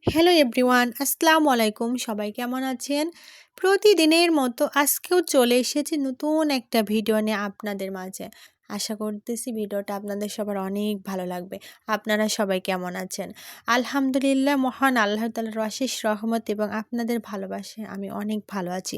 Hello everyone, আসসালামু আলাইকুম। সবাই কেমন আছেন? প্রতিদিনের মতো আজকেও চলে এসেছি নতুন একটা ভিডিও নিয়ে আপনাদের মাঝে। আশা করতেছি ভিডিওটা আপনাদের সবার অনেক ভালো লাগবে। আপনারা সবাই কেমন আছেন? আলহামদুলিল্লাহ, মহান আল্লাহ তাআলার অশেষ রহমত এবং আপনাদের ভালোবাসায় আমি অনেক ভালো আছি।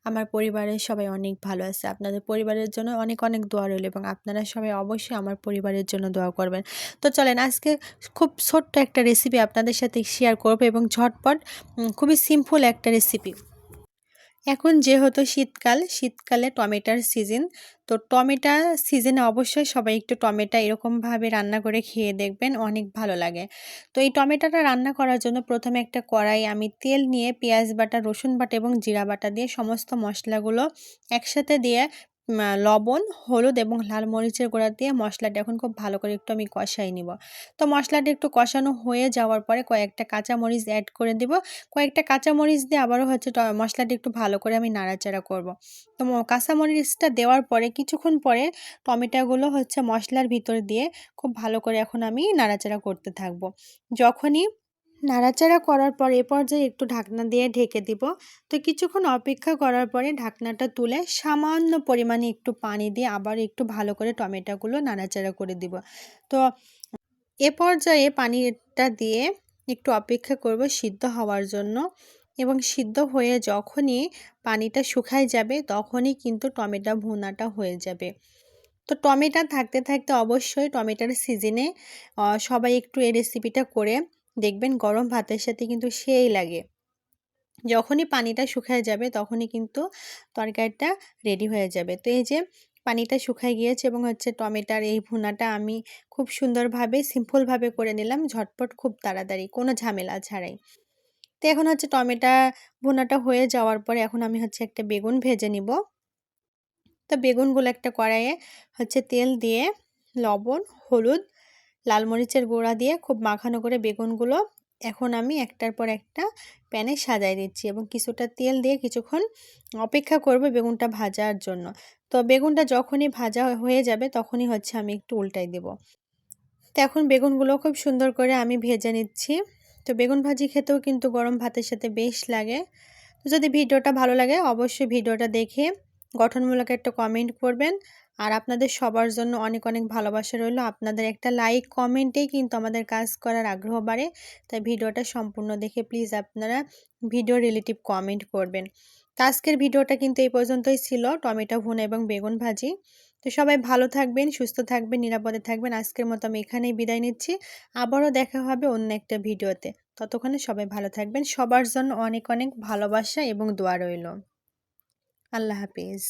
আমার পরিবারের সবাই অনেক ভালো আছে। আপনাদের পরিবারের জন্য অনেক অনেক দোয়া রইল এবং আপনারা সবাই অবশ্যই আমার পরিবারের জন্য দোয়া করবেন। তো চলেন আজকে খুব ছোট্ট একটা রেসিপি আপনাদের সাথে শেয়ার করব এবং ঝটপট খুবই সিম্পল একটা রেসিপি। এখন যেহেতু শীতকালে টমেটোর সিজন, তো টমেটো সিজনে অবশ্যই সবাই একটু টমেটো এরকমভাবে রান্না করে খেয়ে দেখবেন, অনেক ভালো লাগে। তো এই টমেটোটা রান্না করার জন্য প্রথমে একটা কড়াই আমি তেল নিয়ে পেঁয়াজ বাটা, রসুন বাটা এবং জিরা বাটা দিয়ে সমস্ত মশলাগুলো একসাথে দিয়ে লবণ, হলুদ এবং লাল মরিচের গুঁড়া দিয়ে মশলাটা এখন খুব ভালো করে একটু আমি কষাই নিব। তো মশলাটা একটু কষানো হয়ে যাওয়ার পরে কয়েকটা কাঁচামরিচ অ্যাড করে দিব। কয়েকটা কাঁচামরিচ দিয়ে আবারও হচ্ছে মশলাটা একটু ভালো করে আমি নাড়াচাড়া করব। তো কাঁচামরিচটা দেওয়ার পরে কিছুক্ষণ পরে টমেটোগুলো হচ্ছে মশলার ভিতর দিয়ে খুব ভালো করে এখন আমি নাড়াচাড়া করতে থাকবো। যখনই নাড়াচাড়া করার পর এ পর্যায়ে একটু ঢাকনা দিয়ে ঢেকে দিব। তো কিছুক্ষণ অপেক্ষা করার পরে ঢাকনাটা তুলে সামান্য পরিমাণে একটু পানি দিয়ে আবার একটু ভালো করে টমেটোগুলো নাড়াচাড়া করে দিব। তো এ পর্যায়ে পানিটা দিয়ে একটু অপেক্ষা করব সিদ্ধ হওয়ার জন্য এবং সিদ্ধ হয়ে যখনই পানিটা শুকায় যাবে তখনই কিন্তু টমেটো ভুনাটা হয়ে যাবে। তো টমেটো থাকতে থাকতে অবশ্যই টমেটোর সিজনে সবাই একটু এই রেসিপিটা করে দেখবেন, গরম ভাতের সাথে কিন্তু সেই লাগে। যখনই পানিটা শুকায় যাবে তখনই কিন্তু তরকারিটা রেডি হয়ে যাবে। তো এই যে পানিটা শুকায় গিয়েছে এবং হচ্ছে টমেটোর এই ভুনাটা আমি খুব সুন্দরভাবে সিম্পলভাবে করে নিলাম, ঝটপট খুব তাড়াতাড়ি কোনো ঝামেলা ছাড়াই। তো এখন হচ্ছে টমেটো ভুনাটা হয়ে যাওয়ার পরে এখন আমি হচ্ছে একটা বেগুন ভেজে নিব। তো বেগুনগুলো একটা কড়াইয়ে হচ্ছে তেল দিয়ে লবণ, হলুদ, লাল মরিচের গুঁড়া দিয়ে খুব মাখানো করে বেগুনগুলো এখন আমি একটার পর একটা প্যানে সাজায় দিচ্ছি এবং কিছুটা তেল দিয়ে কিছুক্ষণ অপেক্ষা করব বেগুনটা ভাজার জন্য। তো বেগুনটা যখনই ভাজা হয়ে যাবে তখনই হচ্ছে আমি একটু উল্টাই দেব। তো এখন বেগুনগুলো খুব সুন্দর করে আমি ভেজে নিচ্ছি। তো বেগুন ভাজি খেতেও কিন্তু গরম ভাতের সাথে বেশ লাগে। তো যদি ভিডিওটা ভালো লাগে অবশ্যই ভিডিওটা দেখে গঠনমূলক একটা কমেন্ট করবেন। আর আপনাদের সবার জন্য অনেক অনেক ভালোবাসা রইল। আপনাদের একটা লাইক কমেন্টেই কিন্তু আমাদের কাজ করার আগ্রহ বাড়ে। তাই ভিডিওটা সম্পূর্ণ দেখে প্লিজ আপনারা ভিডিও রিলেটিভ কমেন্ট করবেন। তো আজকের ভিডিওটা কিন্তু এই পর্যন্তই ছিল, টমেটো ভুনা এবং বেগুন ভাজি। তো সবাই ভালো থাকবেন, সুস্থ থাকবেন, নিরাপদে থাকবেন। আজকের মতো আমি এখানেই বিদায় নিচ্ছি। আবারও দেখা হবে অন্য একটা ভিডিওতে। ততক্ষণে সবাই ভালো থাকবেন। সবার জন্য অনেক অনেক ভালোবাসা এবং দোয়া রইল। আল্লাহ হাফিজ।